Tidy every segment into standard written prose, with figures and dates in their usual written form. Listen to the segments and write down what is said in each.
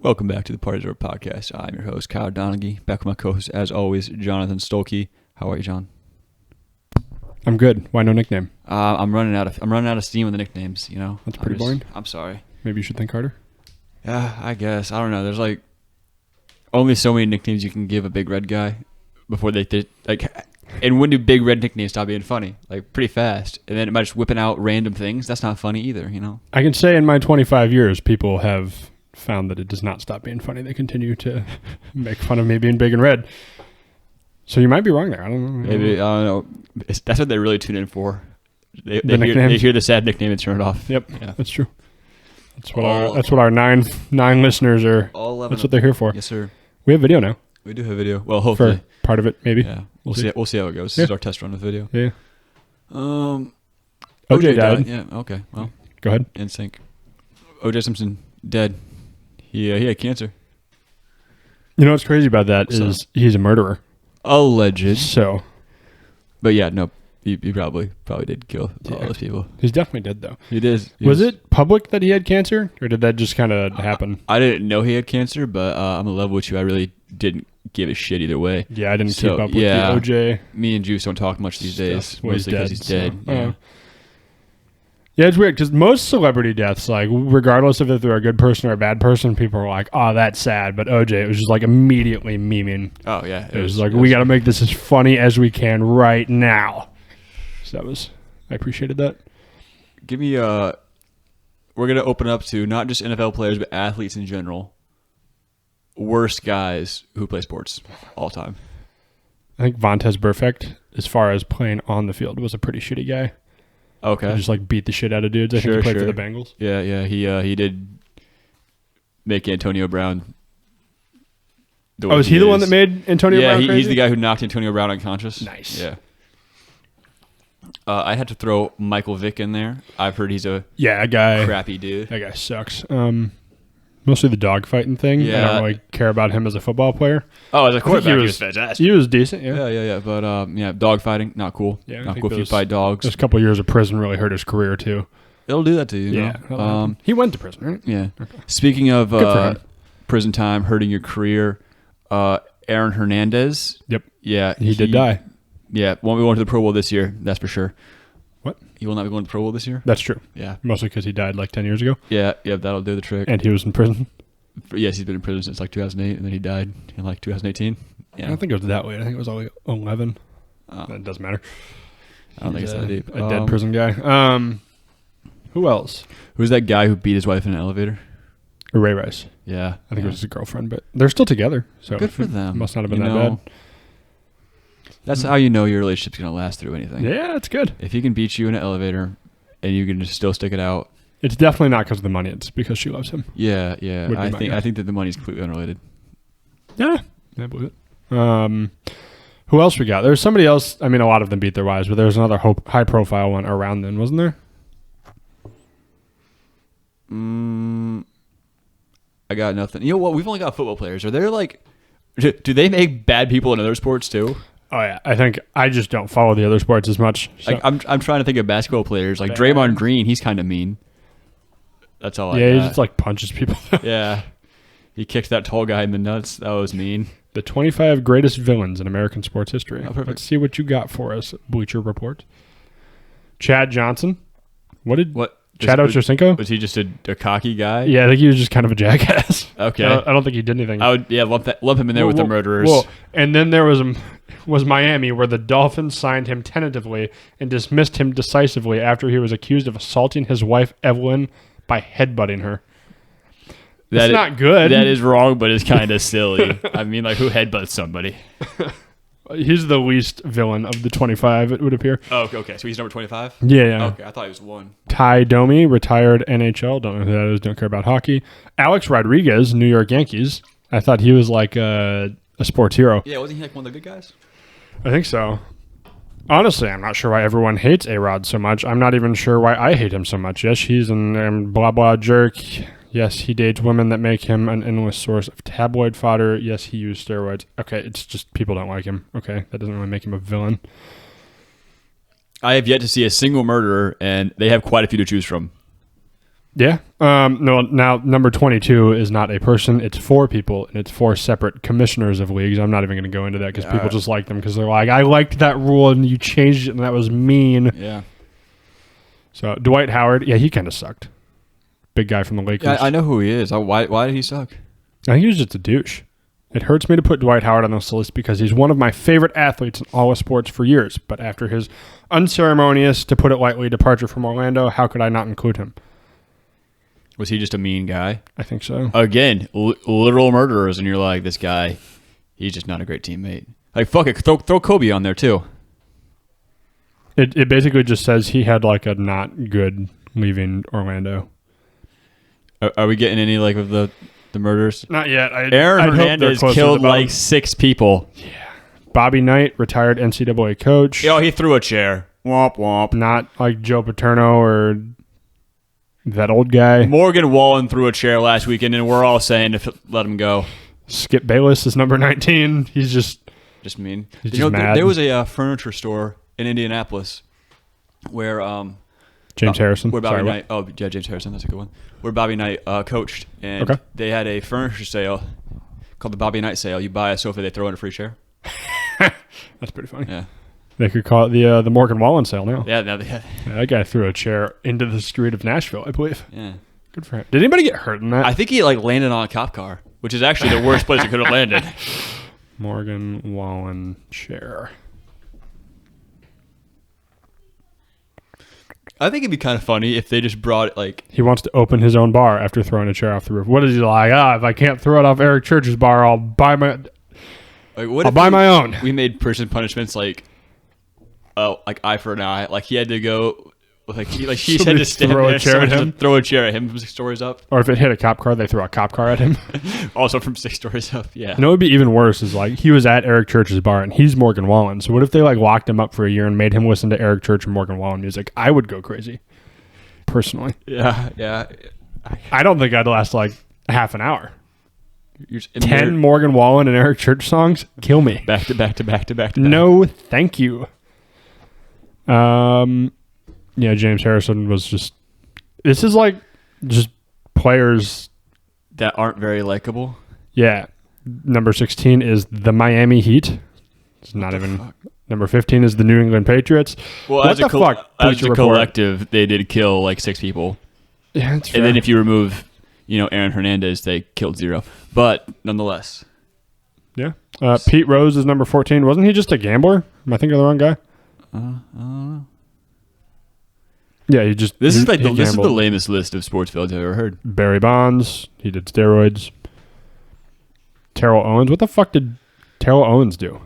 Welcome back to the Parties Over podcast. I'm your host, Kyle Donaghy. Back with my co-host, as always, Jonathan Stolke. How are you, John? I'm good. Why no nickname? I'm running out of steam with the nicknames. You know, That's pretty boring. I'm sorry. Maybe you should think harder. Yeah, I guess. I don't know. There's like only so many nicknames you can give a big red guy before they like. And when do big red nicknames stop being funny? Like pretty fast, and then it might just whipping out random things. That's not funny either. You know. I can say in my 25 years, people have found that it does not stop being funny. They continue to make fun of me being big and red. So you might be wrong there. I don't know. Maybe I don't know. That's what they really tune in for. They hear the sad nickname and turn it off. Yep, yeah. That's true. That's what our nine listeners are. All 11. That's what they're here for. Yes, sir. We have video now. We do have video. Well, hopefully. For part of it, maybe. Yeah. We'll see how it goes. This is our test run with video. Yeah. OJ died. Yeah. Okay. Well. Go ahead. In sync. OJ Simpson dead. He had cancer. You know what's crazy about that is he's a murderer. Alleged. So. But yeah, no. He probably did kill all those people. He's definitely dead though. He did. Was it public that he had cancer, or did that just kind of happen? I didn't know he had cancer, but I'm in love with you. I really didn't give a shit either way. Yeah, I didn't keep up with the OJ. Me and Juice don't talk much these days, mostly because he's dead. Yeah, it's weird because most celebrity deaths, like regardless of if they're a good person or a bad person, people are like, "Oh, that's sad." But OJ, it was just like immediately memeing. Oh yeah, it was like we got to make this as funny as we can right now. So I appreciated that. Give me we're gonna open up to not just NFL players but athletes in general. Worst guys who play sports all time. I think Vontaze Burfict, as far as playing on the field, was a pretty shitty guy. Okay. He just like beat the shit out of dudes. I think he played for the Bengals. Yeah. He did make Antonio Brown. Is he the one that made Antonio Brown crazy? Yeah, he's the guy who knocked Antonio Brown unconscious. Nice. Yeah. I had to throw Michael Vick in there. I've heard he's a crappy dude. That guy sucks. Mostly the dogfighting thing. Yeah. I don't really care about him as a football player. Oh, as a quarterback, he was fantastic. He was decent, yeah. Yeah. But, dogfighting, not cool. Yeah, not cool if you fight dogs. Those couple years of prison really hurt his career, too. It'll do that to you, Yeah. you know? He went to prison, right? Yeah. Okay. Speaking of prison time hurting your career, Aaron Hernandez. Yep. Yeah. He did die. Yeah. Won't be going to the Pro Bowl this year, that's for sure. What? He will not be going to the Pro Bowl this year? That's true. Yeah. Mostly because he died like 10 years ago. Yeah, that'll do the trick. And he was in prison. Yes, he's been in prison since like 2008, and then he died in like 2018. Yeah. I don't think it was that late. I think it was only 11. It doesn't matter. I don't think it's that deep. A dead prison guy. Who else? Who's that guy who beat his wife in an elevator? Ray Rice. Yeah. I think it was his girlfriend, but they're still together. So good for them. Must not have been that bad. That's how you know your relationship's going to last through anything. Yeah, that's good. If he can beat you in an elevator and you can just still stick it out. It's definitely not because of the money. It's because she loves him. Yeah. I think that the money's completely unrelated. Yeah, I believe it. Who else we got? There's somebody else. I mean, a lot of them beat their wives, but there was another high-profile one around then, wasn't there? I got nothing. You know what? We've only got football players. Are there like... Do they make bad people in other sports too? Oh, yeah. I think I just don't follow the other sports as much. So. Like, I'm trying to think of basketball players. Like Draymond Green, he's kind of mean. That's all I got. Yeah, he just like punches people. Yeah. He kicked that tall guy in the nuts. That was mean. The 25 greatest villains in American sports history. Oh, perfect. Let's see what you got for us, Bleacher Report. Chad Johnson. What? Chad Ochocinco? Was he just a cocky guy? Yeah, I think he was just kind of a jackass. Okay. I don't think he did anything. I would lump him in there with the murderers. And then there was Miami, where the Dolphins signed him tentatively and dismissed him decisively after he was accused of assaulting his wife Evelyn by headbutting her. That's not good. That is wrong, but it's kind of silly. I mean, like, who headbutts somebody? He's the least villain of the 25, it would appear. Oh, okay. So he's number 25? Yeah. Okay, I thought he was 1. Ty Domi, retired NHL. Don't know who that is. Don't care about hockey. Alex Rodriguez, New York Yankees. I thought he was like a sports hero. Yeah, wasn't he like one of the good guys? I think so. Honestly, I'm not sure why everyone hates A-Rod so much. I'm not even sure why I hate him so much. Yes, he's an blah, blah jerk. Yes, he dates women that make him an endless source of tabloid fodder. Yes, he used steroids. Okay, it's just people don't like him. Okay, that doesn't really make him a villain. I have yet to see a single murderer, and they have quite a few to choose from. Yeah. No. Now, number 22 is not a person; it's 4 people, and it's 4 separate commissioners of leagues. I'm not even going to go into that because people just like them because they're like, I liked that rule and you changed it, and that was mean. Yeah. So Dwight Howard, yeah, he kind of sucked. Big guy from the Lakers. Yeah, I know who he is. Why did he suck? I think he was just a douche. It hurts me to put Dwight Howard on this list because he's one of my favorite athletes in all of sports for years. But after his unceremonious, to put it lightly, departure from Orlando, how could I not include him? Was he just a mean guy? I think so. Again, literal murderers, and you're like, this guy, he's just not a great teammate. Like, fuck it, throw Kobe on there too. It basically just says he had like a not good leaving Orlando. Are we getting any like of the murders? Not yet. Aaron Hernandez killed like 6 people. Yeah. Bobby Knight, retired NCAA coach. Yo, he threw a chair. Womp womp. Not like Joe Paterno or that old guy. Morgan Wallen threw a chair last weekend, and we're all saying to let him go. Skip Bayless is number 19. He's just mean. He's just mad. There was a furniture store in Indianapolis where James Harrison. Where Bobby Knight. Oh, yeah, James Harrison. That's a good one. Where Bobby Knight coached, and they had a furniture sale called the Bobby Knight sale. You buy a sofa, they throw in a free chair. That's pretty funny. Yeah. They could call it the Morgan Wallen sale now. Yeah, that guy threw a chair into the street of Nashville, I believe. Yeah. Good for him. Did anybody get hurt in that? I think he like landed on a cop car, which is actually the worst place he could have landed. Morgan Wallen chair. I think it'd be kind of funny if they just brought it like... He wants to open his own bar after throwing a chair off the roof. What is he like? If I can't throw it off Eric Church's bar, I'll buy my... Like, I'll buy my own. We made prison punishments like eye for an eye. Like he had to go, like he had to stand throw there, a chair at him, throw a chair at him from 6 stories up. Or if it hit a cop car, they throw a cop car at him. Also from 6 stories up. Yeah. You know what would be even worse is like he was at Eric Church's bar and he's Morgan Wallen. So what if they like locked him up for a year and made him listen to Eric Church and Morgan Wallen music? I would go crazy, personally. Yeah. I don't think I'd last like half an hour. 10 There, Morgan Wallen and Eric Church songs, kill me. back to back. No, thank you. Yeah, James Harrison was just. This is like just players that aren't very likable. Yeah, number 16 is the Miami Heat. It's not even. Fuck? Number 15 is the New England Patriots. Well, what the fuck? As a collective, they did kill like 6 people. Yeah, that's fair. And then if you remove, Aaron Hernandez, they killed 0. But nonetheless. Yeah. Pete Rose is number 14. Wasn't he just a gambler? Am I thinking of the wrong guy? I don't know. Yeah, he just. This is the lamest list of sports villains I've ever heard. Barry Bonds. He did steroids. Terrell Owens. What the fuck did Terrell Owens do?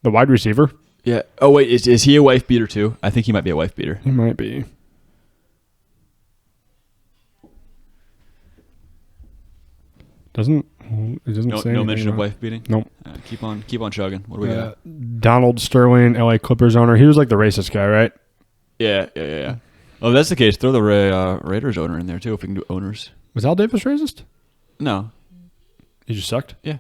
The wide receiver? Yeah. Oh, wait. Is he a wife beater too? I think he might be a wife beater. He might be. It doesn't say no mention of wife beating. Nope. Keep on chugging. What do we got? Donald Sterling, LA Clippers owner. He was like the racist guy, right? Yeah. Oh, if that's the case, throw the Raiders owner in there too. If we can do owners. Was Al Davis racist? No. He just sucked. Yeah.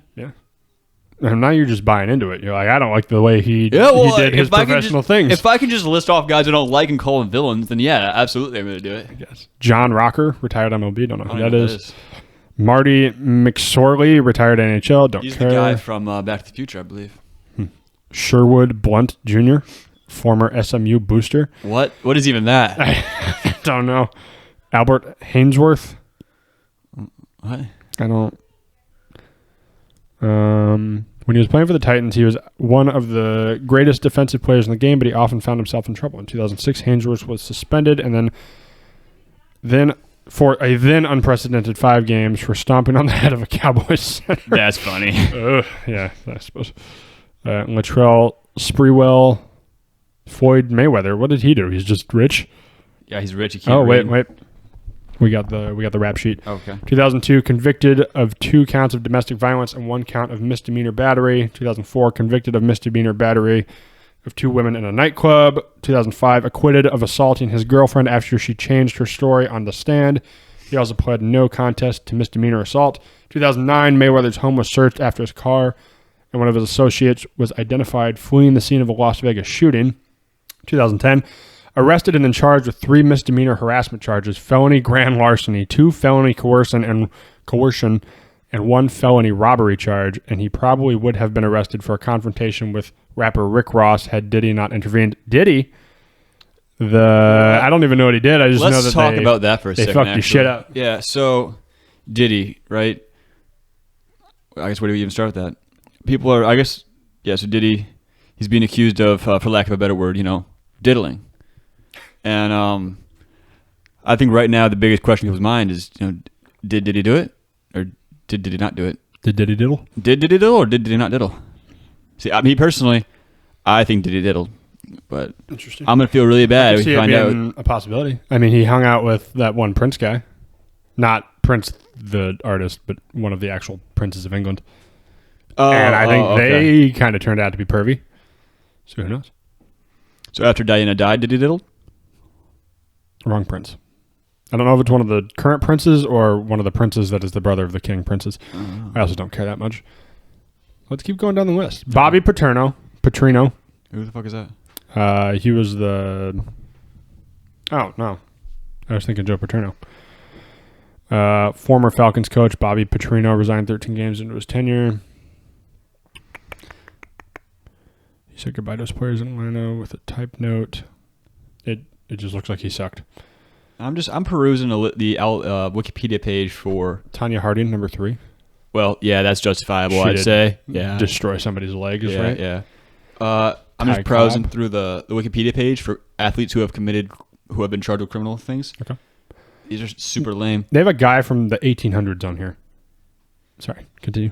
And now you're just buying into it. You're like, I don't like the way he did his professional things. If I can just list off guys I don't like and call them villains, then yeah, absolutely, I'm going to do it. I guess. John Rocker, retired MLB. Don't know who that is. Marty McSorley, retired NHL. Don't care. He's the guy from Back to the Future, I believe. Sherwood Blunt Jr., former SMU booster. What is even that? I don't know. Albert Hainsworth. What? I don't. When he was playing for the Titans, he was one of the greatest defensive players in the game, but he often found himself in trouble. In 2006, Hainsworth was suspended, and then for a then unprecedented 5 games for stomping on the head of a Cowboys center. That's funny. Yeah, I suppose. Latrell Sprewell, Floyd Mayweather. What did he do? He's just rich. Yeah, he's rich. He can't read. Wait. We got the rap sheet. Okay. 2002, convicted of 2 counts of domestic violence and 1 count of misdemeanor battery. 2004, convicted of misdemeanor battery of 2 women in a nightclub. 2005, acquitted of assaulting his girlfriend after she changed her story on the stand. He also pled no contest to misdemeanor assault. 2009, Mayweather's home was searched after his car, and one of his associates was identified fleeing the scene of a Las Vegas shooting. 2010, Arrested and then charged with 3 misdemeanor harassment charges, felony grand larceny, 2 felony coercion, and 1 felony robbery charge, and he probably would have been arrested for a confrontation with rapper Rick Ross had Diddy not intervened. Diddy? I don't even know what he did. I just know that Let's talk about that for a second. They fucked his shit up. Yeah, so Diddy, right? I guess where do we even start with that? People are, I guess, yeah, so Diddy, he's being accused of, for lack of a better word, diddling. And I think right now the biggest question in people's mind is, did Diddy do it? Or did Diddy not do it? Did Diddy diddle? Did Diddy diddle or did Diddy not diddle? See, me personally, I think Diddy diddled. But interesting. I'm going to feel really bad if we we find out. A possibility. I mean, he hung out with that one Prince guy. Not Prince the artist, but one of the actual princes of England. And I think they kind of turned out to be pervy. So who knows? So after Diana died, did he diddle? Wrong prince. I don't know if it's one of the current princes or one of the princes that is the brother of the king princes. I also don't care that much. Let's keep going down the list. Bobby Petrino. Who the fuck is that? He was the... Oh, no. I was thinking Joe Paterno. Former Falcons coach Bobby Petrino resigned 13 games into his tenure. He said goodbye to his players in Atlanta with a type note. It just looks like he sucked. I'm perusing the Wikipedia page for Tanya Harding, number 3. Well, yeah, that's justifiable. I'd say, yeah, destroy somebody's leg is right. Yeah. I'm just browsing through the Wikipedia page for athletes who have been charged with criminal things. Okay. These are super lame. They have a guy from the 1800s on here. Sorry, continue.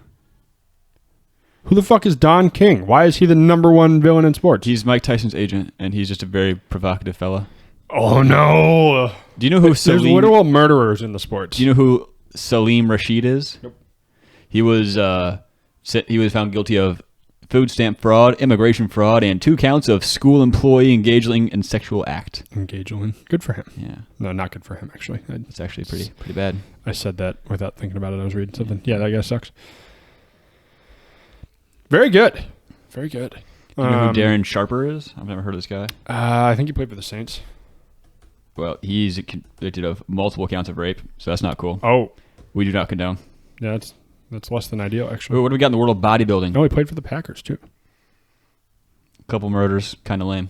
Who the fuck is Don King? Why is he the number 1 villain in sports? He's Mike Tyson's agent, and he's just a very provocative fella. Oh, no. Do you know who There's literal murderers in the sports. Do you know who Salim Rashid is? Nope. He was found guilty of food stamp fraud, immigration fraud, and 2 counts of school employee engaging in sexual act. Engaging. Good for him. Yeah. No, not good for him, actually. It's actually pretty bad. I said that without thinking about it. I was reading something. Yeah, that guy sucks. Very good. Very good. Do you know who Darren Sharper is? I've never heard of this guy. I think he played for the Saints. Well, he's convicted of multiple counts of rape, so that's not cool. Oh. We do not condone. Yeah, that's less than ideal, actually. What do we got in the world of bodybuilding? No, he played for the Packers, too. Couple murders, kind of lame.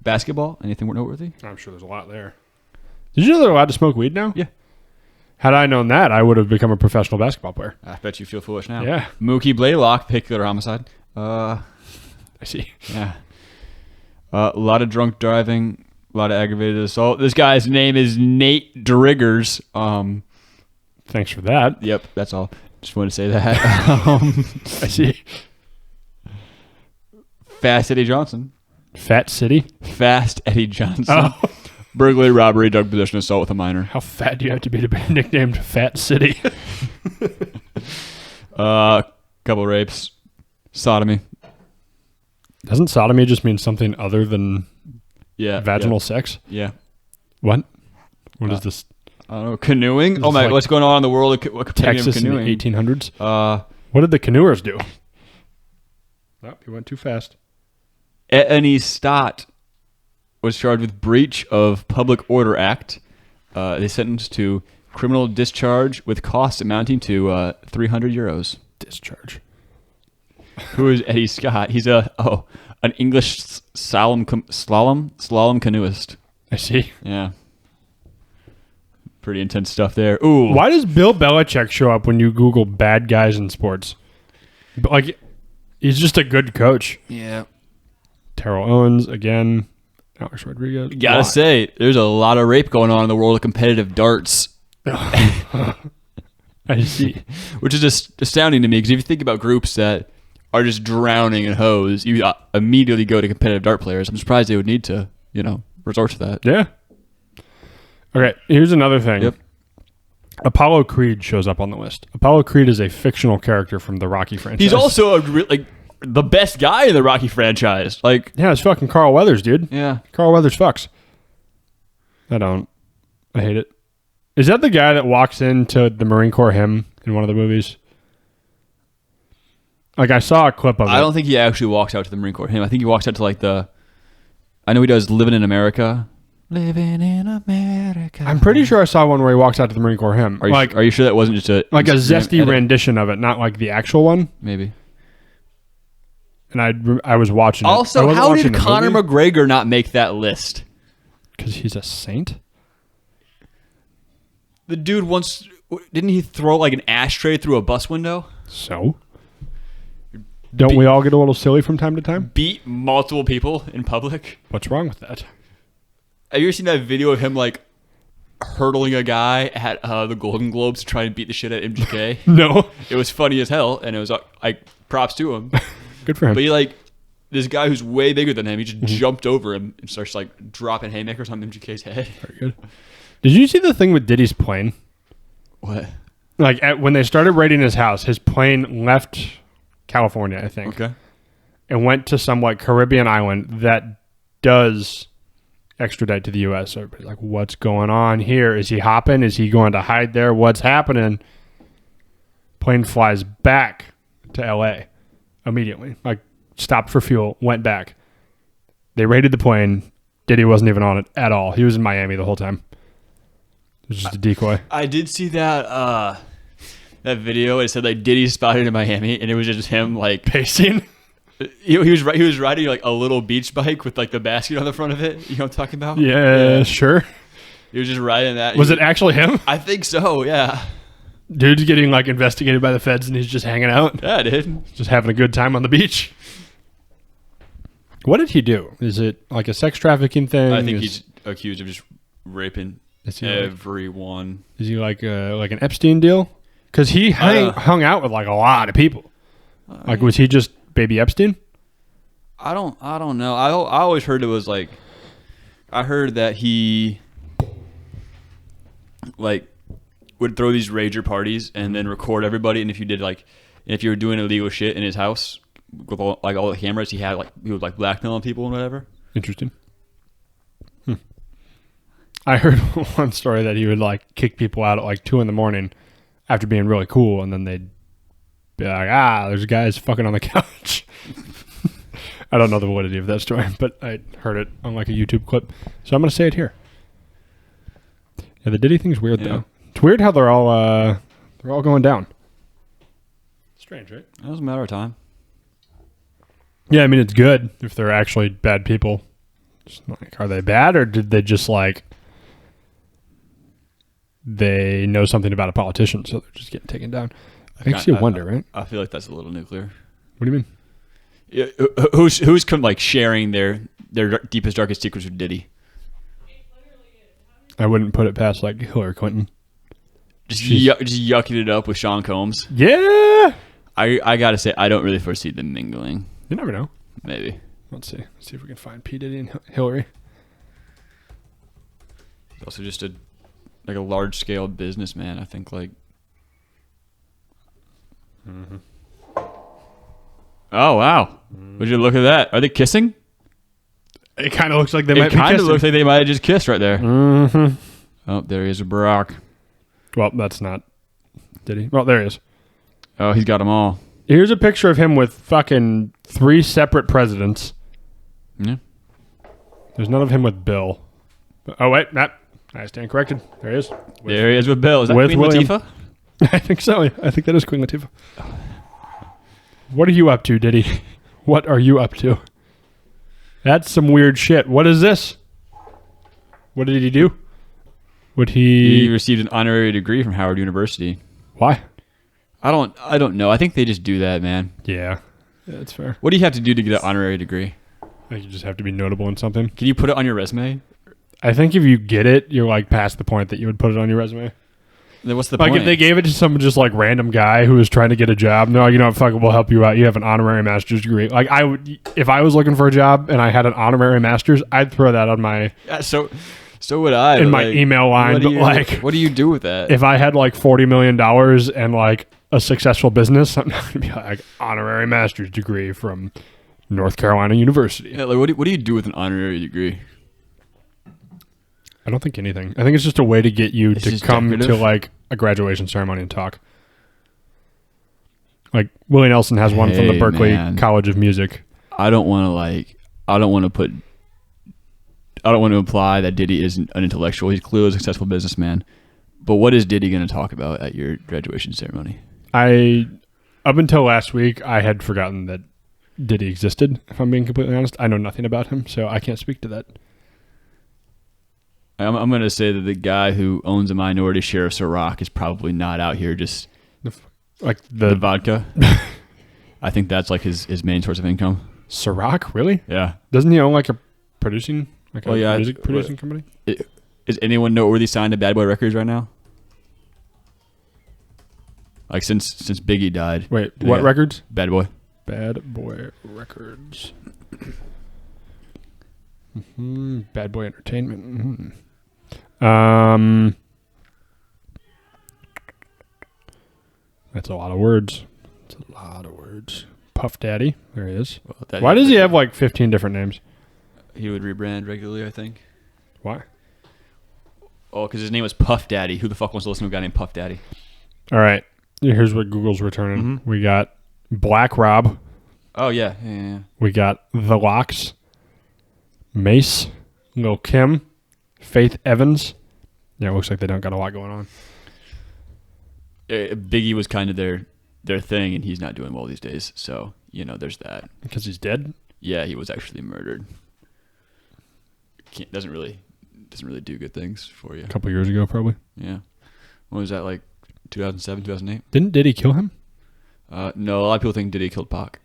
Basketball, anything noteworthy? I'm sure there's a lot there. Did you know they're allowed to smoke weed now? Yeah. Had I known that, I would have become a professional basketball player. I bet you feel foolish now. Yeah. Mookie Blaylock, vehicular homicide. I see. Yeah. A lot of drunk driving, a lot of aggravated assault. This guy's name is Nate Driggers. Thanks for that. Yep, that's all. Just wanted to say that. I see. Fast Eddie Johnson. Fat City? Fast Eddie Johnson. Oh. Burglary, robbery, drug possession, assault with a minor. How fat do you have to be nicknamed Fat City? Couple rapes. Sodomy. Doesn't sodomy just mean something other than vaginal sex? Yeah. What? What is this? I don't know. Canoeing? Oh my! What's going on in the world of Texas canoeing? In the 1800s? What did the canoers do? Oh, you went too fast. Anthony Stott was charged with breach of Public Order Act. They sentenced to criminal discharge with costs amounting to 300 euros. Discharge. Who is Eddie Scott? He's an English slalom canoeist. I see. Yeah. Pretty intense stuff there. Ooh. Why does Bill Belichick show up when you Google bad guys in sports? Like, he's just a good coach. Yeah. Terrell Owens, again. Alex Rodriguez. Gotta say, there's a lot of rape going on in the world of competitive darts. I see. Which is just astounding to me, because if you think about groups that are just drowning in hoes, you immediately go to competitive dart players. I'm surprised they would need to, resort to that. Yeah. Okay, here's another thing. Yep. Apollo Creed shows up on the list. Apollo Creed is a fictional character from the Rocky franchise. He's also the best guy in the Rocky franchise. Yeah, it's fucking Carl Weathers, dude. Yeah. Carl Weathers fucks. I hate it. Is that the guy that walks into the Marine Corps hymn in one of the movies? I saw a clip of it. I don't think he actually walks out to the Marine Corps hymn. I think he walks out to I know he does Living in America. Living in America. I'm pretty sure I saw one where he walks out to the Marine Corps hymn. Are you sure that wasn't just a zesty edit? rendition of it, not like the actual one? Maybe. And I was watching it. Also, how did Conor McGregor not make that list? Because he's a saint? The dude once... Didn't he throw like an ashtray through a bus window? So? Don't we all get a little silly from time to time? Beat multiple people in public? What's wrong with that? Have you ever seen that video of him like hurdling a guy at the Golden Globes to try and beat the shit out of MGK? No. It was funny as hell, and it was like props to him. Good for him. But he like this guy who's way bigger than him. He just jumped over him and starts like dropping haymakers on MGK's head. Very good. Did you see the thing with Diddy's plane? What? Like when they started raiding his house, his plane left California, I think, Okay. and went to some like Caribbean island that does extradite to the U.S. So everybody's like, "What's going on here? Is he hopping? Is he going to hide there? What's happening?" Plane flies back to L.A. immediately. Like stopped for fuel, went back. They raided the plane. Diddy wasn't even on it at all. He was in Miami the whole time. It was just a decoy. I did see that that video. It said like Diddy spotted in Miami, and it was just him like Pacing. he was riding like a little beach bike with like the basket on the front of it. You know what I'm talking about? Yeah, sure. He was just riding that. Was it actually him? I think so. Yeah. Dude's getting like investigated by the feds, and he's just hanging out, Yeah, dude. just having a good time on the beach. What did he do? Is it like a sex trafficking thing? I think he's accused of just raping everyone. Is he like an Epstein deal? Because he hung out with like a lot of people. Like, was he just baby Epstein? I don't know. I always heard it was like, I heard that he like would throw these rager parties and then record everybody. And if you were doing illegal shit in his house with all the cameras, he would like blackmailing people and whatever. Interesting. I heard one story that he would like kick people out at like 2 a.m. after being really cool, and then they'd be like, there's guys fucking on the couch. I don't know the validity of that story, but I heard it on like a YouTube clip, so I'm gonna say it here. Yeah, the Diddy thing's weird though. It's weird how they're all going down. Strange, right? It was a matter of time. Yeah, I mean it's good if they're actually bad people. Just like, are they bad, or did they just like they know something about a politician, so they're just getting taken down? Makes you wonder, right? I feel like that's a little nuclear. What do you mean? Yeah, who's come like sharing their deepest, darkest secrets with Diddy? I wouldn't put it past like Hillary Clinton. Just yucking it up with Sean Combs. Yeah. I gotta say, I don't really foresee them mingling. You never know. Maybe. Let's see. Let's see if we can find P. Diddy and Hillary. He's also just a large scale businessman. I think like. Mm-hmm. Oh wow! Would you look at that? Are they kissing? It kind of looks like they might be kissing. It kind of looks like they might have just kissed right there. Mm-hmm. Oh, there he is with Barack. Well, that's not Diddy. Well, there he is. Oh, he's got them all. Here's a picture of him with fucking 3 separate presidents. Yeah. There's none of him with Bill. Oh, wait, Matt. I stand corrected. There he is. There he is with Bill. Is that with Queen William. Latifah? I think so. I think that is Queen Latifah. What are you up to, Diddy? What are you up to? That's some weird shit. What is this? What did he do? He received an honorary degree from Howard University. Why? I don't know. I think they just do that, man. Yeah, that's fair. What do you have to do to get an honorary degree? I think you just have to be notable in something. Can you put it on your resume? I think if you get it, you're like past the point that you would put it on your resume. Then what's the point? Like if they gave it to some just like random guy who was trying to get a job, no, you know what, fuck it, we'll help you out. You have an honorary master's degree. Like I would, if I was looking for a job and I had an honorary master's, I'd throw that on my so would I in my email line. What do you do with that? If I had like $40 million and like a successful business, I'm not gonna be like honorary master's degree from North Carolina University. Yeah, like what do you do with an honorary degree? I don't think anything. I think it's just a way to get you to come decorative to like a graduation ceremony and talk. Like Willie Nelson has one from the Berkeley College of Music. I don't want to put I don't want to imply that Diddy isn't an intellectual. He's clearly a successful businessman. But what is Diddy going to talk about at your graduation ceremony? Up until last week, I had forgotten that Diddy existed, if I'm being completely honest. I know nothing about him, so I can't speak to that. I'm going to say that the guy who owns a minority share of Ciroc is probably not out here just Like the vodka. I think that's like his main source of income. Ciroc, really? Yeah. Doesn't he own like a producing, music producing company? Is anyone noteworthy signed to Bad Boy Records right now? Like since Biggie died. Wait, what records? Bad Boy. Bad Boy Records. Bad Boy Entertainment. That's a lot of words. Puff Daddy. There he is. Well, Why does he have like 15 different names? He would rebrand regularly, I think. Why? Oh, because his name was Puff Daddy. Who the fuck wants to listen to a guy named Puff Daddy? All right. Here's what Google's returning. Mm-hmm. We got Black Rob. Oh, yeah. We got The Locks. Mace. Lil Kim. Faith Evans. Yeah, it looks like they don't got a lot going on. Biggie was kind of their thing, and he's not doing well these days. So, there's that. Because he's dead? Yeah, he was actually murdered. Doesn't really do good things for you. A couple years ago, probably. Yeah. When was that, like 2007, 2008? Didn't Diddy kill him? No, a lot of people think Diddy killed Pac.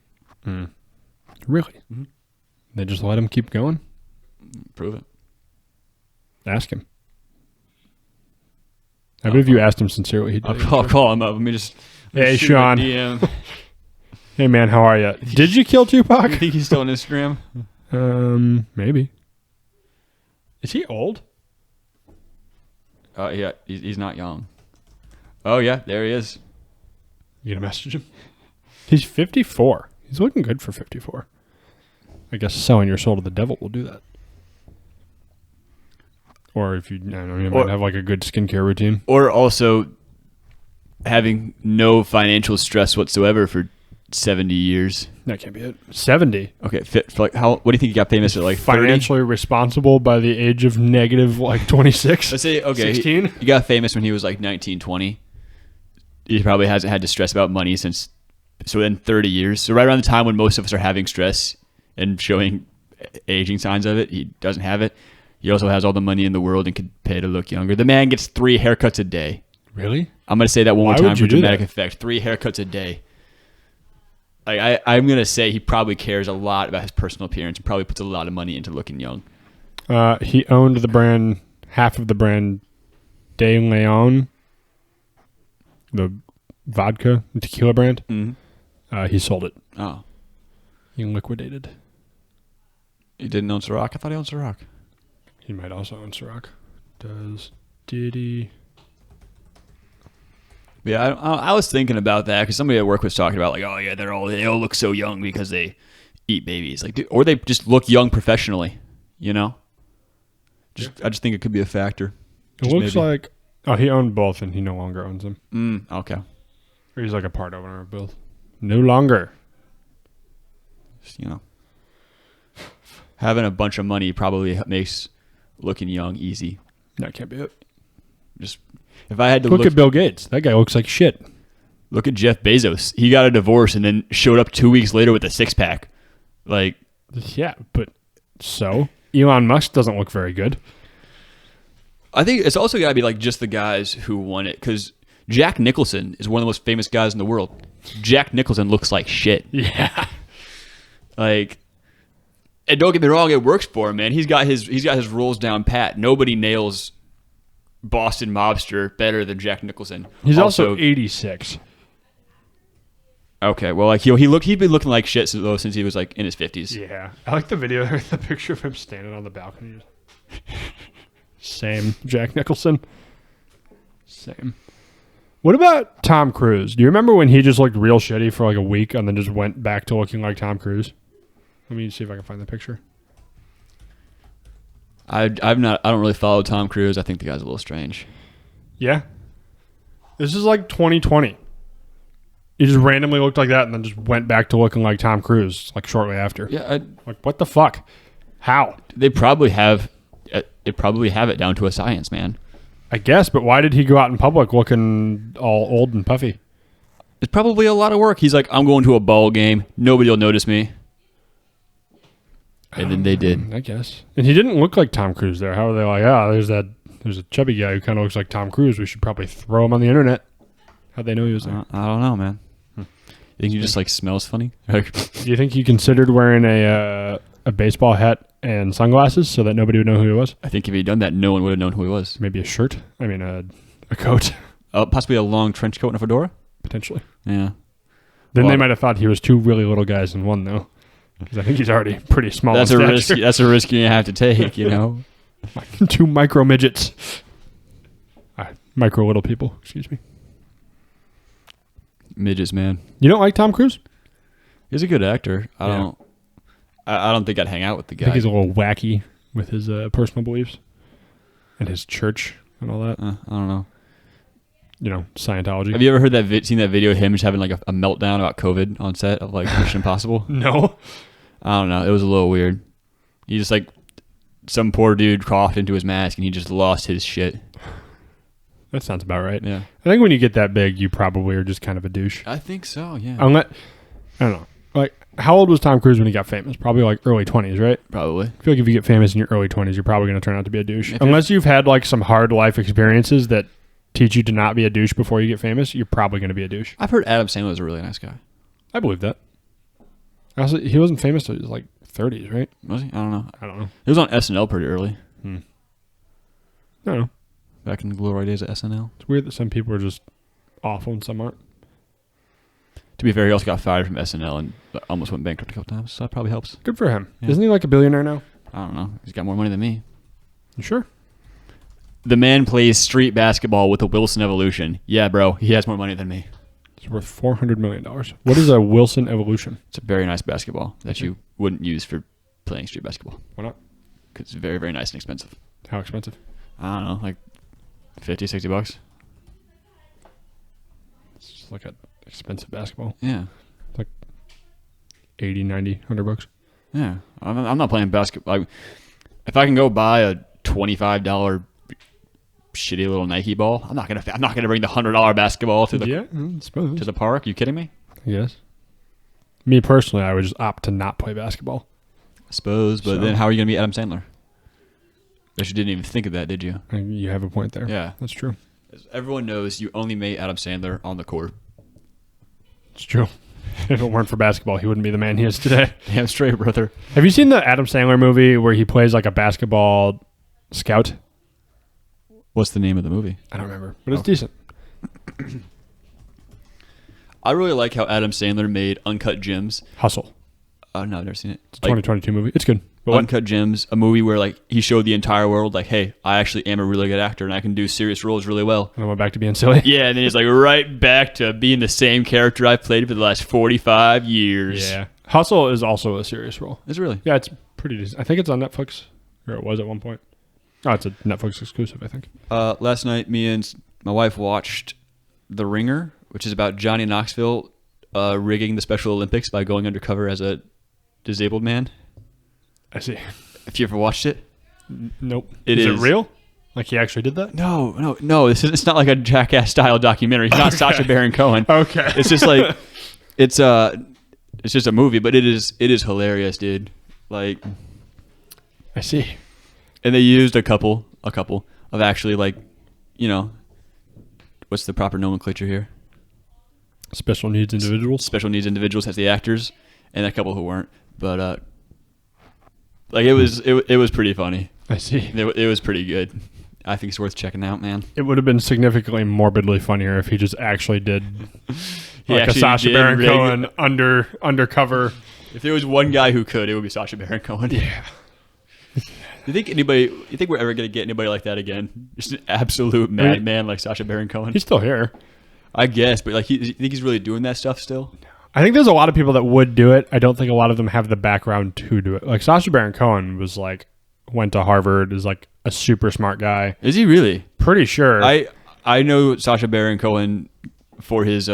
Really? Mm-hmm. They just let him keep going? Prove it. Ask him. I bet if you asked him sincerely, he'd I'll call him up. Let me just... Hey, Sean. DM. Hey, man, how are you? Did you kill Tupac? You think he's still on Instagram? Maybe. Is he old? Yeah, he's not young. Oh, yeah, there he is. You gonna message him? He's 54. He's looking good for 54. I guess selling your soul to the devil will do that. Or if you might have like a good skincare routine. Or also having no financial stress whatsoever for 70 years. That can't be it. 70. Okay, what do you think he got famous at, like 30? Financially responsible by the age of negative like 26. Let's say, okay, 16? He got famous when he was like 19, 20. He probably hasn't had to stress about money since, so then 30 years. So right around the time when most of us are having stress and showing aging signs of it, he doesn't have it. He also has all the money in the world and could pay to look younger. The man gets 3 haircuts a day. Really? I'm going to say that one more Why time would for you do dramatic that? effect. 3 haircuts a day. I'm going to say he probably cares a lot about his personal appearance and probably puts a lot of money into looking young. He owned the brand, half of the brand De Leon, the vodka and tequila brand. Mm-hmm. He sold it. Oh. He liquidated. He didn't own Ciroc? I thought he owned Ciroc. He might also own Ciroc. Does Diddy? Yeah, I was thinking about that because somebody at work was talking about like, oh yeah, they all look so young because they eat babies, like, dude, or they just look young professionally, I just think it could be a factor. It looks like he owned both and he no longer owns them. Okay. Or he's like a part owner of both. No longer. Just, having a bunch of money probably makes looking young easy. That can't be it. Just if I had to look at Bill Gates, that guy looks like shit. Look at Jeff Bezos. He got a divorce and then showed up 2 weeks later with a 6-pack. Like, yeah, but so Elon Musk doesn't look very good. I think it's also got to be like just the guys who won it, because Jack Nicholson is one of the most famous guys in the world. Jack Nicholson looks like shit. Yeah. Like, and don't get me wrong, it works for him, man. He's got his roles down pat. Nobody nails Boston Mobster better than Jack Nicholson. He's also 86. Okay, well, like he'd been looking like shit since he was like in his 50s. Yeah, I like the video, the picture of him standing on the balcony. Same, Jack Nicholson. Same. What about Tom Cruise? Do you remember when he just looked real shitty for like a week and then just went back to looking like Tom Cruise? Let me see if I can find the picture. I don't really follow Tom Cruise. I think the guy's a little strange. Yeah. This is like 2020. He just randomly looked like that and then just went back to looking like Tom Cruise like shortly after. Yeah. Like, what the fuck? How? They probably have they probably have it down to a science, man. I guess, but why did he go out in public looking all old and puffy? It's probably a lot of work. He's like, I'm going to a ball game. Nobody will notice me. And then they did. I guess. And he didn't look like Tom Cruise there. How are they like, there's a chubby guy who kind of looks like Tom Cruise. We should probably throw him on the internet. How'd they know he was there? I don't know, man. You think he just like smells funny? Do you think he considered wearing a baseball hat and sunglasses so that nobody would know who he was? I think if he'd done that, no one would have known who he was. Maybe a shirt? I mean, a coat. Possibly a long trench coat and a fedora? Potentially. Yeah. Then they might have thought he was two really little guys in one, though. Because I think he's already pretty small. That's a risk. That's a risk you have to take, you know. Two micro midgets. Micro little people. Excuse me. Midgets, man. You don't like Tom Cruise? He's a good actor. I don't think I'd hang out with the guy. I think he's a little wacky with his personal beliefs and his church and all that. I don't know. You know, Scientology. Have you ever heard seen that video of him just having like a meltdown about COVID on set of like Mission Impossible? No. I don't know. It was a little weird. He just like some poor dude coughed into his mask and he just lost his shit. That sounds about right. Yeah. I think when you get that big, you probably are just kind of a douche. I think so, yeah. I don't know. Like, how old was Tom Cruise when he got famous? Probably like early 20s, right? Probably. I feel like if you get famous in your early 20s, you're probably going to turn out to be a douche. Unless you've had like some hard life experiences that teach you to not be a douche before you get famous, you're probably going to be a douche. I've heard Adam Sandler is a really nice guy. I believe that. Also, he wasn't famous till he was like 30s, right? Was he? I don't know. I don't know. He was on SNL pretty early. I don't know. Back in the glory days of SNL. It's weird that some people are just awful and some aren't. To be fair, he also got fired from SNL and almost went bankrupt a couple times, so that probably helps. Good for him. Yeah. Isn't he like a billionaire now? I don't know. He's got more money than me. You sure? The man plays street basketball with the Wilson Evolution. Yeah, bro. He has more money than me. It's worth $400 million. What is a Wilson Evolution? It's a very nice basketball that you wouldn't use for playing street basketball. Why not? Because it's very, very nice and expensive. How expensive? I don't know, like $50, $60. It's just like an expensive basketball. Yeah. It's like 80, 90, 100 bucks. Yeah. I'm not playing basketball. If I can go buy a $25 shitty little Nike ball, I'm not gonna bring the $100 basketball to the park. You kidding me? Yes. Me personally, I would just opt to not play basketball. I suppose, but then how are you gonna be Adam Sandler? But you didn't even think of that, did you? You have a point there. Yeah, that's true. As everyone knows, you only made Adam Sandler on the court. It's true. If it weren't for basketball, he wouldn't be the man he is today. Damn straight, brother. Have you seen the Adam Sandler movie where he plays like a basketball scout? What's the name of the movie? I don't remember, but it's decent. I really like how Adam Sandler made Uncut Gems. Hustle. No, I've never seen it. It's a 2022 movie. It's good. But Uncut Gems, a movie where like he showed the entire world like, hey, I actually am a really good actor and I can do serious roles really well. And I went back to being silly. Yeah, and then he's like right back to being the same character I've played for the last 45 years. Yeah. Hustle is also a serious role. Is it really? Yeah, it's pretty decent. I think it's on Netflix, or it was at one point. Oh, it's a Netflix exclusive, I think. Last night, me and my wife watched The Ringer, which is about Johnny Knoxville rigging the Special Olympics by going undercover as a disabled man. I see. Have you ever watched it? Nope. Is it real? Like he actually did that? No. It's not like a Jackass style documentary. It's not Sacha Baron Cohen. Okay. It's just like it's just a movie, but it is hilarious, dude. Like, I see. And they used a couple of actually like, you know, what's the proper nomenclature here? Special needs individuals. Special needs individuals as the actors, and a couple who weren't. But like it was pretty funny. I see. It was pretty good. I think it's worth checking out, man. It would have been significantly morbidly funnier if he just actually did like a Sacha Baron Cohen undercover. If there was one guy who could, it would be Sacha Baron Cohen. Yeah. You think we're ever going to get anybody like that again? Just an absolute madman like Sacha Baron Cohen? He's still here. I guess, but like, you think he's really doing that stuff still? I think there's a lot of people that would do it. I don't think a lot of them have the background to do it. Like Sacha Baron Cohen was like, went to Harvard, is like a super smart guy. Is he really? Pretty sure. I know Sacha Baron Cohen for his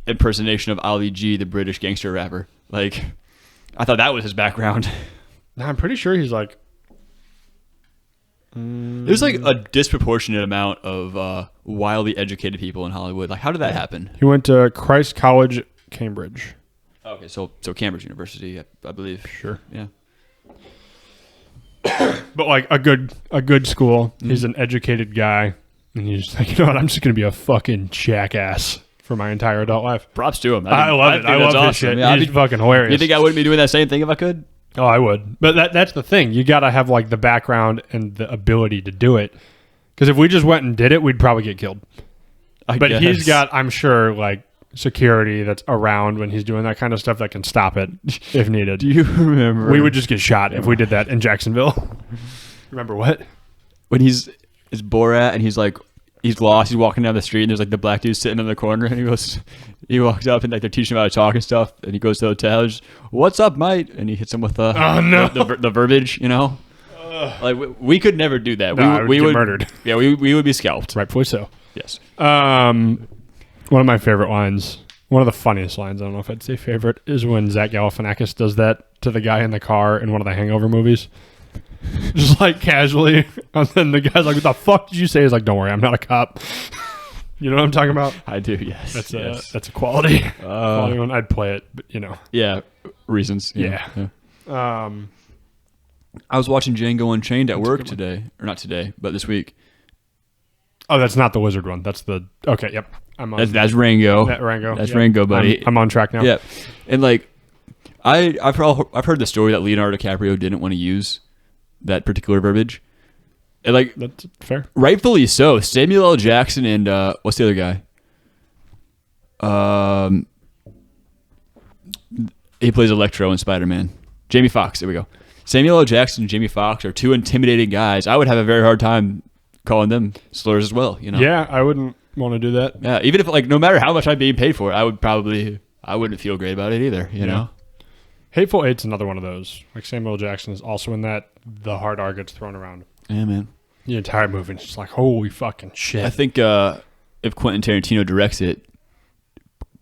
impersonation of Ali G, the British gangster rapper. Like, I thought that was his background. I'm pretty sure he's like There's like a disproportionate amount of wildly educated people in Hollywood. Like, how did that happen? He went to Christ College, Cambridge. Okay, so Cambridge University, I believe. Sure. Yeah. But like a good school. He's an educated guy, and he's like, you know what? I'm just gonna be a fucking jackass for my entire adult life. Props to him. I love it. I love this shit. Yeah, He's fucking hilarious. You think I wouldn't be doing that same thing if I could? Oh, I would. But that's the thing. You got to have like the background and the ability to do it. Because if we just went and did it, we'd probably get killed. But he's got, I'm sure, like security that's around when he's doing that kind of stuff that can stop it if needed. Do you remember? We would just get shot if we did that in Jacksonville. Remember what? When it's Borat and he's like, he's lost. He's walking down the street and there's like the black dude sitting in the corner and he walks up and like they're teaching him how to talk and stuff. And he goes to the hotel. Just, what's up, mate? And he hits him with the verbiage, you know? Like we could never do that. No, we would would get murdered. Yeah, we would be scalped. Rightfully so. Yes. One of my favorite lines, one of the funniest lines, I don't know if I'd say favorite, is when Zach Galifianakis does that to the guy in the car in one of the Hangover movies. Just like casually. And then the guy's like, what the fuck did you say? He's like, don't worry, I'm not a cop. You know what I'm talking about? I do, yes. That's a quality. Quality one. I'd play it, but you know. Yeah, reasons. Yeah. I was watching Django Unchained at work today. Or not today, but this week. Oh, that's not the wizard one. That's the... Okay, yep. I'm on. That's Rango. Rango. That's Rango, buddy. I'm on track now. Yeah. And like, I've heard the story that Leonardo DiCaprio didn't want to use that particular verbiage. And like, that's fair. Rightfully so. Samuel L. Jackson and what's the other guy? He plays Electro in Spider-Man. Jamie Foxx. There we go. Samuel L. Jackson and Jamie Foxx are two intimidating guys. I would have a very hard time calling them slurs as well. You know? Yeah, I wouldn't want to do that. Yeah, even if like no matter how much I'm being paid for it, I wouldn't feel great about it either. You know. Hateful Eight's another one of those. Like Samuel L. Jackson is also in that. The hard R gets thrown around. Yeah, man. The entire movie is just like, holy fucking shit. I think if Quentin Tarantino directs it,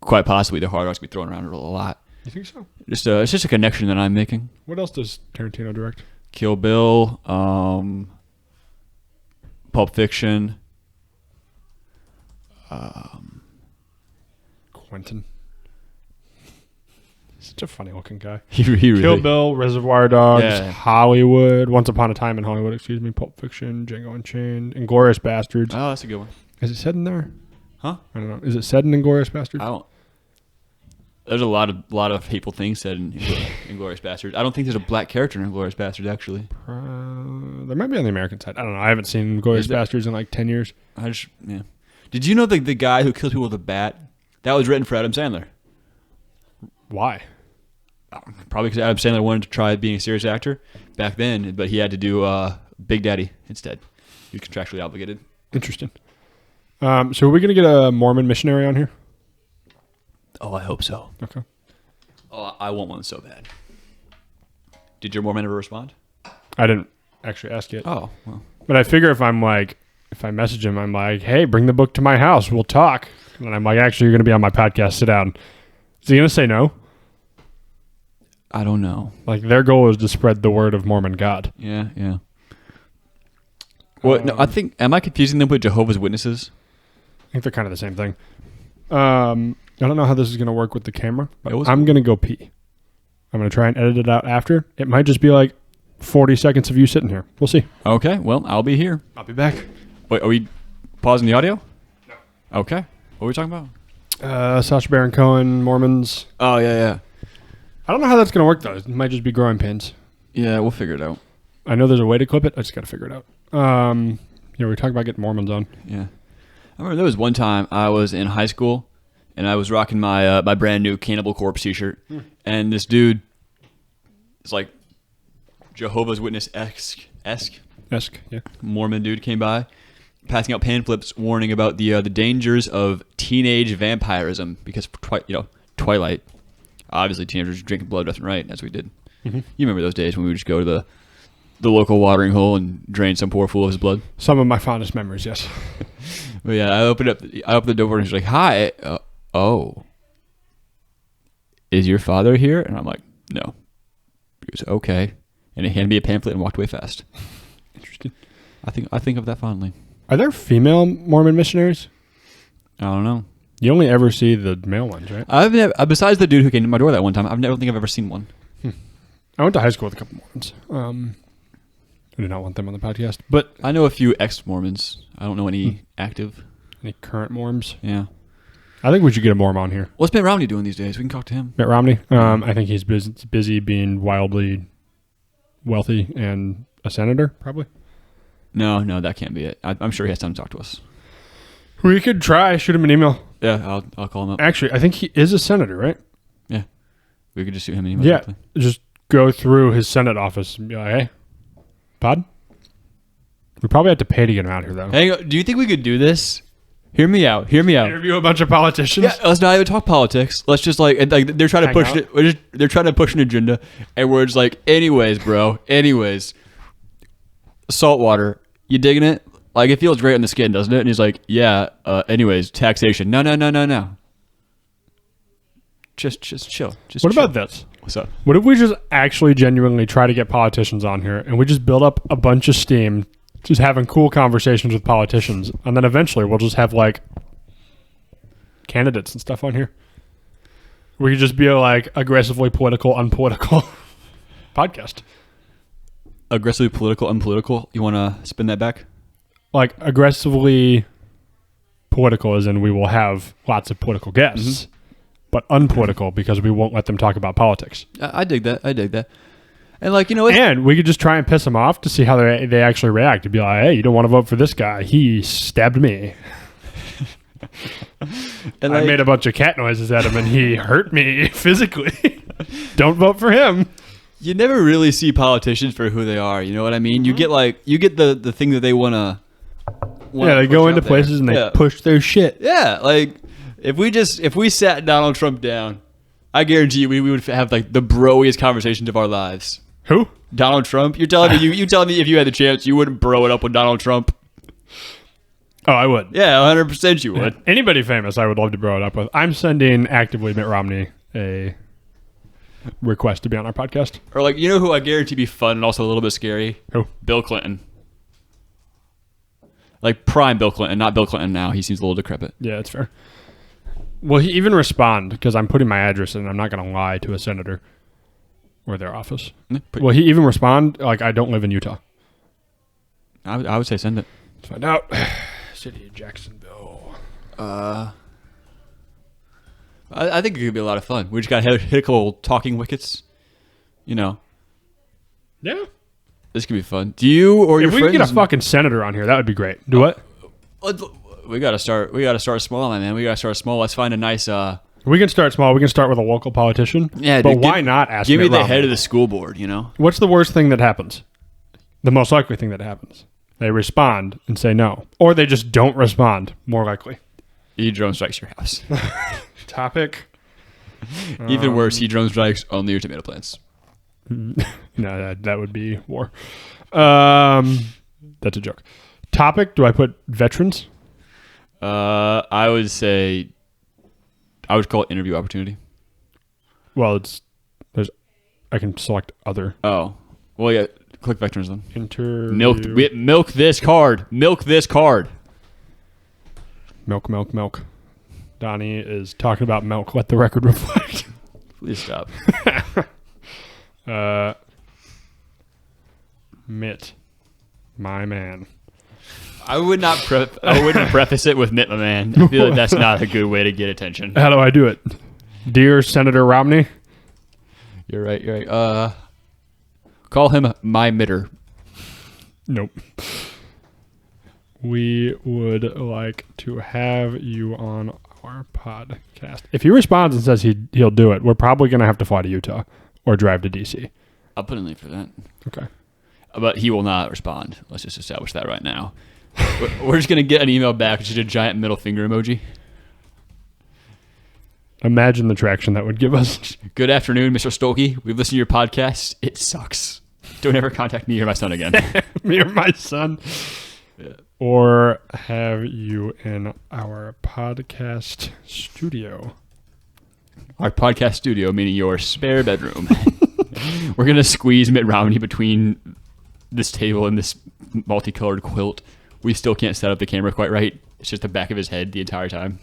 quite possibly the hard R's be thrown around a lot. You think so? It's just a connection that I'm making. What else does Tarantino direct? Kill Bill, Pulp Fiction. Quentin. Such a funny looking guy. He really. Kill Bill, Reservoir Dogs, Yeah. Hollywood, Once Upon a Time in Hollywood, Pulp Fiction, Django Unchained, Inglourious Bastards. Oh, that's a good one. Is it said in there? Huh? I don't know. Is it said in Inglourious Bastards? There's a lot of hateful things said in Inglourious Bastards. I don't think there's a black character in Inglourious Bastards actually. There might be on the American side. I don't know. I haven't seen Inglourious Bastards in like 10 years. Yeah. Did you know the guy who killed people with a bat? That was written for Adam Sandler. Why? Probably because Adam Sandler wanted to try being a serious actor back then, but he had to do Big Daddy instead. He was contractually obligated. Interesting. So are we going to get a Mormon missionary on here? Oh, I hope so. Okay. Oh, I want one so bad. Did your Mormon ever respond? I didn't actually ask yet. Oh, well. But I figure if I message him, I'm like, hey, bring the book to my house. We'll talk. And then I'm like, actually, you're going to be on my podcast. Sit down. Is he going to say no? I don't know. Like, their goal is to spread the word of Mormon God. Yeah. Well, no, I think, am I confusing them with Jehovah's Witnesses? I think they're kind of the same thing. I don't know how this is going to work with the camera, but It was- I'm going to go pee. I'm going to try and edit it out after. It might just be like 40 seconds of you sitting here. We'll see. Okay, well, I'll be here. I'll be back. Wait, are we pausing the audio? No. Okay. What are we talking about? Sacha Baron Cohen, Mormons. Oh, yeah. I don't know how that's going to work, though. It might just be growing pains. Yeah, we'll figure it out. I know there's a way to clip it. I just got to figure it out. We were talking about getting Mormons on. Yeah. I remember there was one time I was in high school and I was rocking my my brand new Cannibal Corpse t-shirt. And this dude is like Jehovah's Witness-esque Yeah. Mormon dude came by passing out pamphlets warning about the dangers of teenage vampirism because Twilight. Obviously, teenagers drinking blood left and right, as we did. Mm-hmm. You remember those days when we would just go to the local watering hole and drain some poor fool of his blood? Some of my fondest memories, yes. But yeah, I opened the door and he's like, "Hi, oh, is your father here?" And I'm like, "No." He goes, "Okay," and he handed me a pamphlet and walked away fast. Interesting. I think of that fondly. Are there female Mormon missionaries? I don't know. You only ever see the male ones, right? I've never, besides the dude who came to my door that one time, I don't think I've ever seen one. I went to high school with a couple Mormons. I do not want them on the podcast, but I know a few ex-Mormons. I don't know any active. any current Mormons? Yeah. I think we should get a Mormon on here. What's Mitt Romney doing these days? We can talk to him. Mitt Romney? I think he's busy being wildly wealthy and a senator, probably. No, that can't be it. I'm sure he has time to talk to us. We could try. Shoot him an email. Yeah, I'll call him up. Actually, I think he is a senator, right? Yeah. We could just shoot him an email. Yeah. Directly. Just go through his Senate office and be like, hey, pod? We probably have to pay to get him out here, though. Hang on. Do you think we could do this? Hear me out. Interview a bunch of politicians? Yeah, let's not even talk politics. Let's just like they're trying to push it. They're trying to push an agenda, and we're just like, anyways, bro. Anyways, salt water. You digging it? Like it feels great on the skin, doesn't it? And he's like, yeah. Anyways, taxation. No. Just chill. What about this? What's up? What if we just actually genuinely try to get politicians on here and we just build up a bunch of steam, just having cool conversations with politicians, and then eventually we'll just have like candidates and stuff on here. We could just be a like aggressively political, unpolitical podcast. Aggressively political, unpolitical. You want to spin that back? Like aggressively political as in we will have lots of political guests, but unpolitical because we won't let them talk about politics. I dig that. And like, you know, and we could just try and piss them off to see how they actually react. To be like, hey, you don't want to vote for this guy. He stabbed me. and I made a bunch of cat noises at him and he hurt me physically. Don't vote for him. You never really see politicians for who they are. You know what I mean? You get the thing that they want to. Yeah, they go into places and they push their shit. Yeah, like if we sat Donald Trump down, I guarantee you we would have like the broiest conversations of our lives. Who? Donald Trump. You're telling me you telling me if you had the chance you wouldn't bro it up with Donald Trump? Oh, I would. Yeah, 100% you would. Anybody famous, I would love to bro it up with. I'm sending actively Mitt Romney a request to be on our podcast. Or like, you know who I guarantee be fun and also a little bit scary? Who? Bill Clinton. Like prime Bill Clinton, not Bill Clinton now. He seems a little decrepit. Yeah, that's fair. Will he even respond? Because I'm putting my address in. I'm not going to lie to a senator or their office. Will he even respond? Like, I don't live in Utah. I would say send it. Let's find out. City of Jacksonville. I think it could be a lot of fun. We just got to hit a couple talking wickets. You know. Yeah. This could be fun. Do you or your friends? If we could get a fucking senator on here, that would be great. Do what? We gotta start small, man. We gotta start small. Let's find a nice. We can start small. We can start with a local politician. Yeah, but why not ask? Give me the Romney? head of the school board. You know. What's the worst thing that happens? The most likely thing that happens. They respond and say no, or they just don't respond. More likely. He drone strikes your house. Topic. Even worse, he drone strikes only your tomato plants. No, that would be war. That's a joke. Topic, do I put veterans? I would say I would call it interview opportunity. Well, I can select other. Oh. Well, yeah, click veterans then. Milk this card. Milk this card. Milk. Donnie is talking about milk. Let the record reflect. Please stop. Mitt, my man. I wouldn't preface it with Mitt, my man. I feel like that's not a good way to get attention. How do I do it? Dear Senator Romney. You're right. Call him my mitter. Nope. We would like to have you on our podcast. If he responds and says he'll do it, we're probably going to have to fly to Utah or drive to DC. I'll put in link for that. Okay. But he will not respond. Let's just establish that right now. We're just going to get an email back, which is a giant middle finger emoji. Imagine the traction that would give us. Good afternoon, Mr. Stolke. We've listened to your podcast. It sucks. Don't ever contact me or my son again. Me or my son. Yeah. Or have you in our podcast studio. Our podcast studio, meaning your spare bedroom. We're going to squeeze Mitt Romney between this table and this multicolored quilt. We still can't set up the camera quite right. It's just the back of his head the entire time.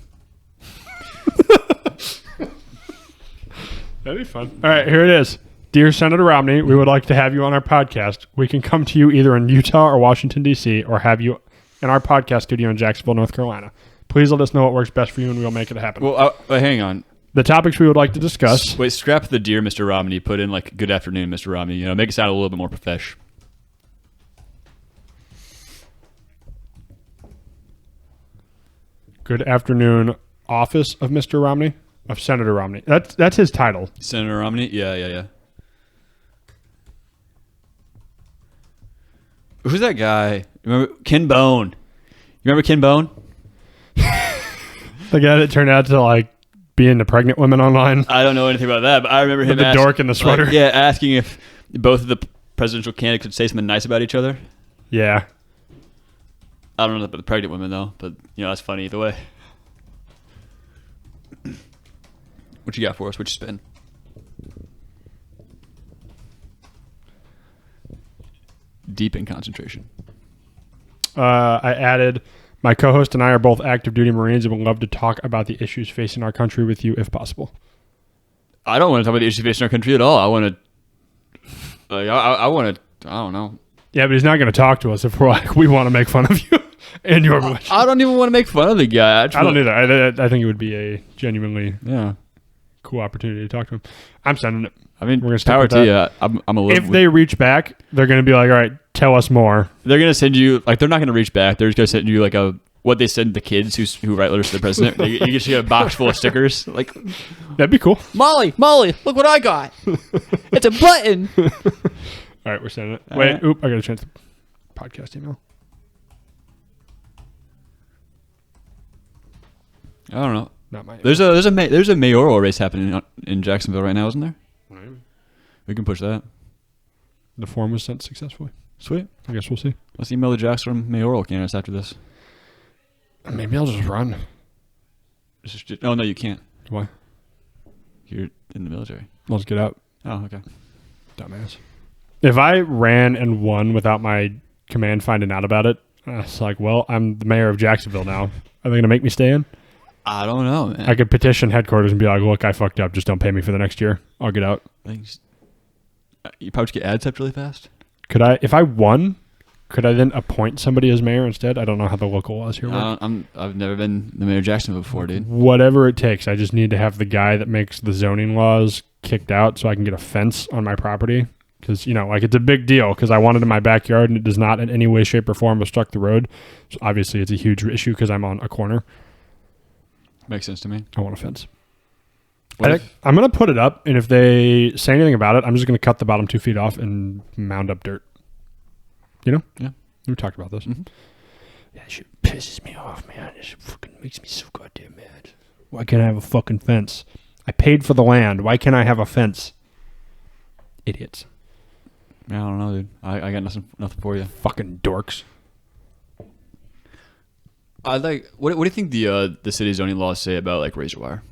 That'd be fun. All right, here it is. Dear Senator Romney, we would like to have you on our podcast. We can come to you either in Utah or Washington, D.C., or have you in our podcast studio in Jacksonville, North Carolina. Please let us know what works best for you, and we'll make it happen. Well, hang on. The topics we would like to discuss. Wait, scrap the dear Mr. Romney. Put in like good afternoon, Mr. Romney. You know, make it sound a little bit more profesh. Good afternoon, office of Mr. Romney, of Senator Romney. That's his title. Senator Romney? Yeah. Who's that guy? Remember Ken Bone? You remember Ken Bone? The guy that turned out to like be into pregnant women online. I don't know anything about that, but I remember him. The dork in the sweater. Like, asking if both of the presidential candidates could say something nice about each other. Yeah. I don't know about the pregnant women though, but that's funny either way. What you got for us? What you spin? Deep in concentration. I added, my co-host and I are both active duty Marines and would love to talk about the issues facing our country with you if possible. I don't want to talk about the issues facing our country at all. I want to, I don't know. Yeah, but he's not going to talk to us if we're like, we want to make fun of you and your religion. I don't even want to make fun of the guy. I don't either. I think it would be a genuinely cool opportunity to talk to him. I'm sending it. I mean, we're gonna power to you. I'm a little. If they reach back, they're going to be like, all right, tell us more. They're going to send you, like, they're not going to reach back. They're just going to send you, like, what they send the kids who write letters to the president. You just get a box full of stickers. Like, that'd be cool. Molly, look what I got. It's a button. All right, we're sending it. Wait, I got to change the podcast email. I don't know. Not my. There's a mayoral race happening in Jacksonville right now, isn't there? Maybe. We can push that. The form was sent successfully. Sweet. I guess we'll see. Let's email the Jackson mayoral candidates after this. Maybe I'll just run. Oh no, you can't. Why? You're in the military. Let's get out. Oh, okay. Dumbass. If I ran and won without my command finding out about it, it's like, well, I'm the mayor of Jacksonville now. Are they going to make me stay in? I don't know, man. I could petition headquarters and be like, look, I fucked up. Just don't pay me for the next year. I'll get out. You probably just get ad stepped really fast. Could I, if I won, could I then appoint somebody as mayor instead? I don't know how the local laws here work. I've never been the mayor of Jacksonville before, dude. Whatever it takes. I just need to have the guy that makes the zoning laws kicked out so I can get a fence on my property. Because, like, it's a big deal because I want it in my backyard and it does not in any way, shape, or form obstruct the road. So obviously it's a huge issue because I'm on a corner. Makes sense to me. I want a fence. I'm going to put it up, and if they say anything about it, I'm just going to cut the bottom 2 feet off and mound up dirt. Yeah. We talked about this. Mm-hmm. That shit pisses me off, man. It fucking makes me so goddamn mad. Why can't I have a fucking fence? I paid for the land. Why can't I have a fence? Idiots. Yeah, I don't know, dude. I got nothing for you. Fucking dorks. What do you think the city zoning laws say about like razor wire?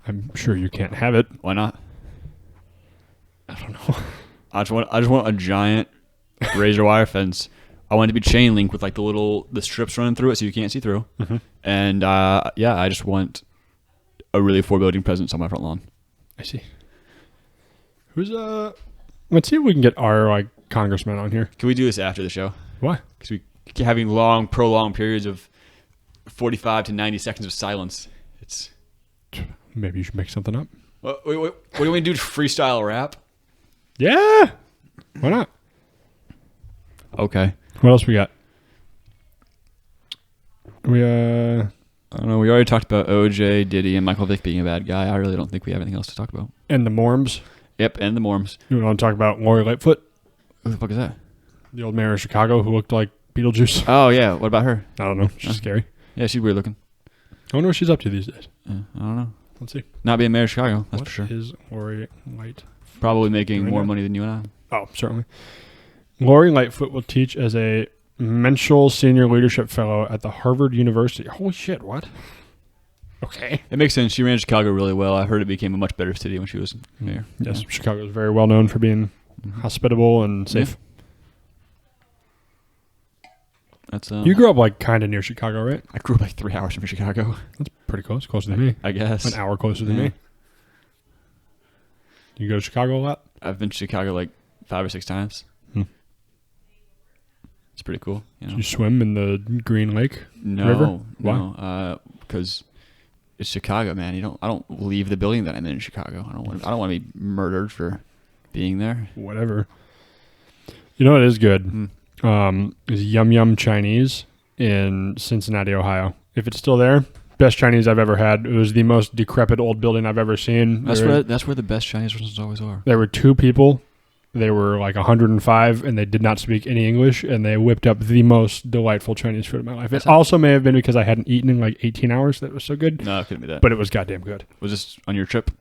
I'm sure you can't have it. Why not? I don't know. I just want a giant razor wire fence. I want it to be chain link with like the strips running through it so you can't see through. Mm-hmm. And I just want a really foreboding presence on my front lawn. I see. Let's see if we can get our like congressman on here. Can we do this after the show? Why? Because we keep having prolonged periods of 45 to 90 seconds of silence. It's maybe you should make something up. What do we do? Freestyle rap? Yeah. Why not? Okay. What else we got? I don't know. We already talked about OJ, Diddy, and Michael Vick being a bad guy. I really don't think we have anything else to talk about. And the Morms. Yep, and the Morms. You want to talk about Lori Lightfoot? Who the fuck is that? The old mayor of Chicago who looked like Beetlejuice. Oh, yeah. What about her? I don't know. She's scary. Yeah, she's weird looking. I wonder what she's up to these days. I don't know. Let's see. Not being mayor of Chicago, that's what for sure. What is Lori Lightfoot? Probably making more money than you and I. Oh, certainly. Lori Lightfoot will teach as a Menschel Senior Leadership Fellow at the Harvard University. Holy shit, what? Okay. It makes sense. She ran Chicago really well. I heard it became a much better city when she was mayor. Yes, yeah. Chicago is very well known for being hospitable and safe. That's You grew up like kind of near Chicago, right? I grew up like 3 hours from Chicago. That's pretty close. Closer than me. I guess. An hour closer than me. You go to Chicago a lot? I've been to Chicago like 5 or 6 times. It's pretty cool. You know? Did you swim in the Green Lake River? Why? No, because it's Chicago, man. I don't leave the building that I'm in Chicago. I don't want to be murdered for being there. Whatever. You know what is good? Is Yum Yum Chinese in Cincinnati, Ohio. If it's still there, best Chinese I've ever had. It was the most decrepit old building I've ever seen. That's where the best Chinese restaurants always are. There were 2 people. They were like 105, and they did not speak any English, and they whipped up the most delightful Chinese food of my life. It also may have been because I hadn't eaten in like 18 hours. That was so good. No, it couldn't be that. But it was goddamn good. Was this on your trip?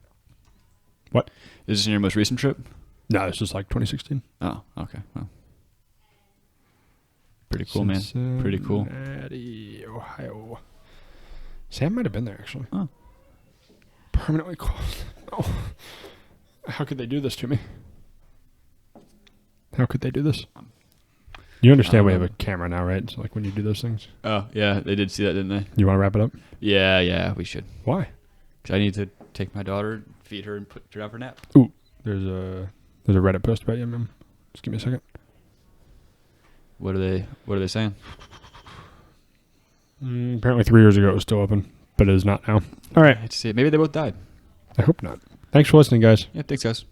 What? Is this in your most recent trip? No, this was like 2016. Oh, okay. Well, pretty cool, man. Pretty cool. Cincinnati, Ohio. Sam might have been there, actually. Oh. Permanently closed. Oh. How could they do this to me? How could they do this? You understand we have a camera now, right? So like when you do those things. Oh, yeah. They did see that, didn't they? You want to wrap it up? Yeah, we should. Why? Because I need to take my daughter, feed her, and put her down for a nap. Ooh, there's a Reddit post about you, man. Just give me a second. What are they saying? Apparently 3 years ago it was still open, but it is not now. All right. I hate to see it. Maybe they both died. I hope not. Thanks for listening, guys. Yeah, thanks, guys.